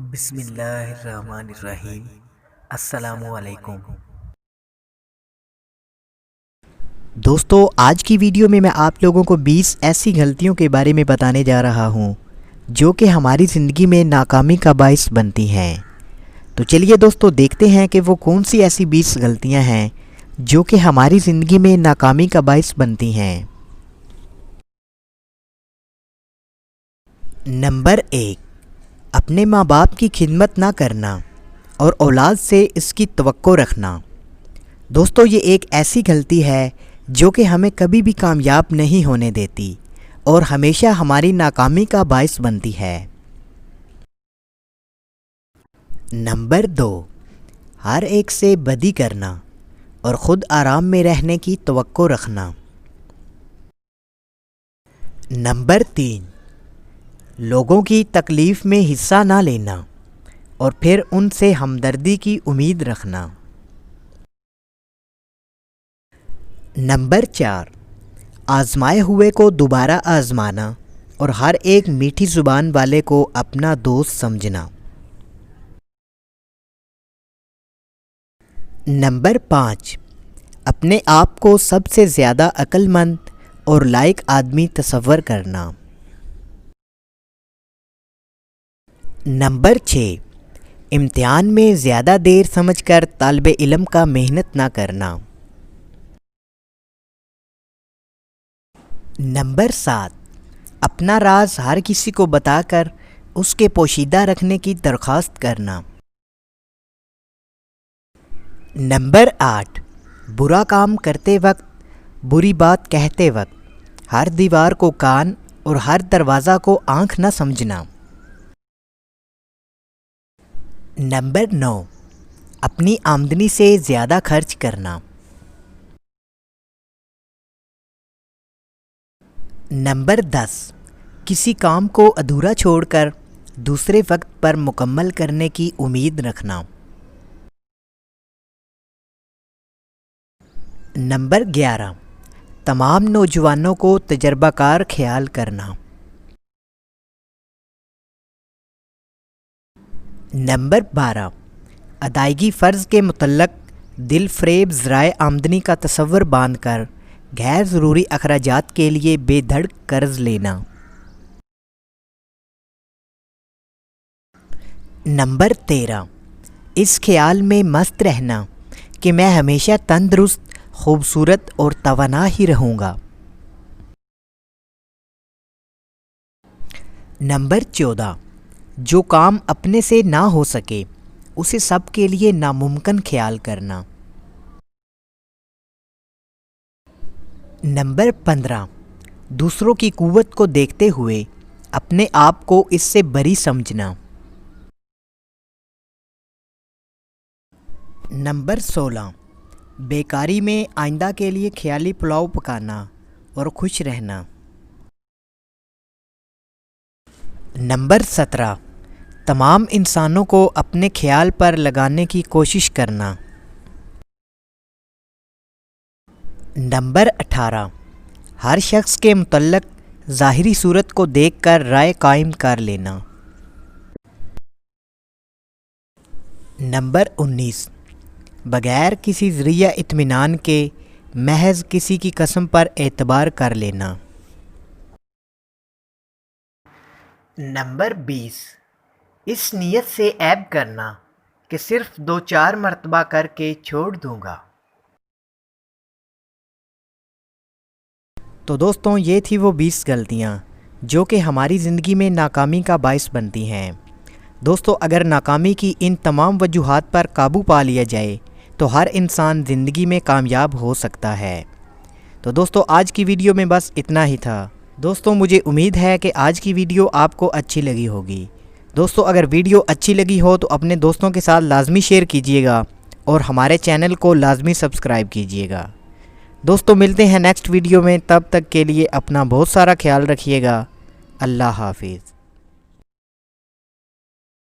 بسم اللہ الرحمن الرحیم۔ السلام علیکم دوستو، آج کی ویڈیو میں آپ لوگوں کو 20 ایسی غلطیوں کے بارے میں بتانے جا رہا ہوں جو کہ ہماری زندگی میں ناکامی کا باعث بنتی ہیں۔ تو چلیے دوستو دیکھتے ہیں کہ وہ کون سی ایسی 20 غلطیاں ہیں جو کہ ہماری زندگی میں ناکامی کا باعث بنتی ہیں۔ نمبر 1، اپنے ماں باپ کی خدمت نہ کرنا اور اولاد سے اس کی توقع رکھنا۔ دوستو، یہ ایک ایسی غلطی ہے جو کہ ہمیں کبھی بھی کامیاب نہیں ہونے دیتی اور ہمیشہ ہماری ناکامی کا باعث بنتی ہے۔ نمبر 2، ہر ایک سے بدی کرنا اور خود آرام میں رہنے کی توقع رکھنا۔ نمبر 3، لوگوں کی تکلیف میں حصہ نہ لینا اور پھر ان سے ہمدردی کی امید رکھنا۔ نمبر 4، آزمائے ہوئے کو دوبارہ آزمانا اور ہر ایک میٹھی زبان والے کو اپنا دوست سمجھنا۔ نمبر 5، اپنے آپ کو سب سے زیادہ عقل مند اور لائق آدمی تصور کرنا۔ نمبر 6، امتحان میں زیادہ دیر سمجھ کر طالب علم کا محنت نہ کرنا۔ نمبر 7، اپنا راز ہر کسی کو بتا کر اس کے پوشیدہ رکھنے کی درخواست کرنا۔ نمبر 8، برا کام کرتے وقت، بری بات کہتے وقت ہر دیوار کو کان اور ہر دروازہ کو آنکھ نہ سمجھنا۔ نمبر 9، اپنی آمدنی سے زیادہ خرچ کرنا۔ نمبر 10، کسی کام کو ادھورا چھوڑ کر دوسرے وقت پر مکمل کرنے کی امید رکھنا۔ نمبر 11، تمام نوجوانوں کو تجربہ کار خیال کرنا۔ نمبر 12، ادائیگی فرض کے متعلق دل فریب ذرائع آمدنی کا تصور باندھ کر غیر ضروری اخراجات کے لیے بے دھڑک قرض لینا۔ نمبر 13، اس خیال میں مست رہنا کہ میں ہمیشہ تندرست، خوبصورت اور توانا ہی رہوں گا۔ نمبر 14، جو کام اپنے سے نہ ہو سکے اسے سب کے لیے ناممکن خیال کرنا۔ نمبر 15، دوسروں کی قوت کو دیکھتے ہوئے اپنے آپ کو اس سے بری سمجھنا۔ نمبر 16، بیکاری میں آئندہ کے لیے خیالی پلاؤ پکانا اور خوش رہنا۔ نمبر 17، تمام انسانوں کو اپنے خیال پر لگانے کی کوشش کرنا۔ نمبر 18، ہر شخص کے متعلق ظاہری صورت کو دیکھ کر رائے قائم کر لینا۔ نمبر 19، بغیر کسی ذریعہ اطمینان کے محض کسی کی قسم پر اعتبار کر لینا۔ نمبر 20، اس نیت سے عیب کرنا کہ صرف 2-4 مرتبہ کر کے چھوڑ دوں گا۔ تو دوستوں، یہ تھی وہ 20 غلطیاں جو کہ ہماری زندگی میں ناکامی کا باعث بنتی ہیں۔ دوستو، اگر ناکامی کی ان تمام وجوہات پر قابو پا لیا جائے تو ہر انسان زندگی میں کامیاب ہو سکتا ہے۔ تو دوستو، آج کی ویڈیو میں بس اتنا ہی تھا۔ دوستو، مجھے امید ہے کہ آج کی ویڈیو آپ کو اچھی لگی ہوگی۔ دوستو، اگر ویڈیو اچھی لگی ہو تو اپنے دوستوں کے ساتھ لازمی شیئر کیجئے گا اور ہمارے چینل کو لازمی سبسکرائب کیجئے گا۔ دوستو، ملتے ہیں نیکسٹ ویڈیو میں، تب تک کے لیے اپنا بہت سارا خیال رکھیے گا۔ اللہ حافظ۔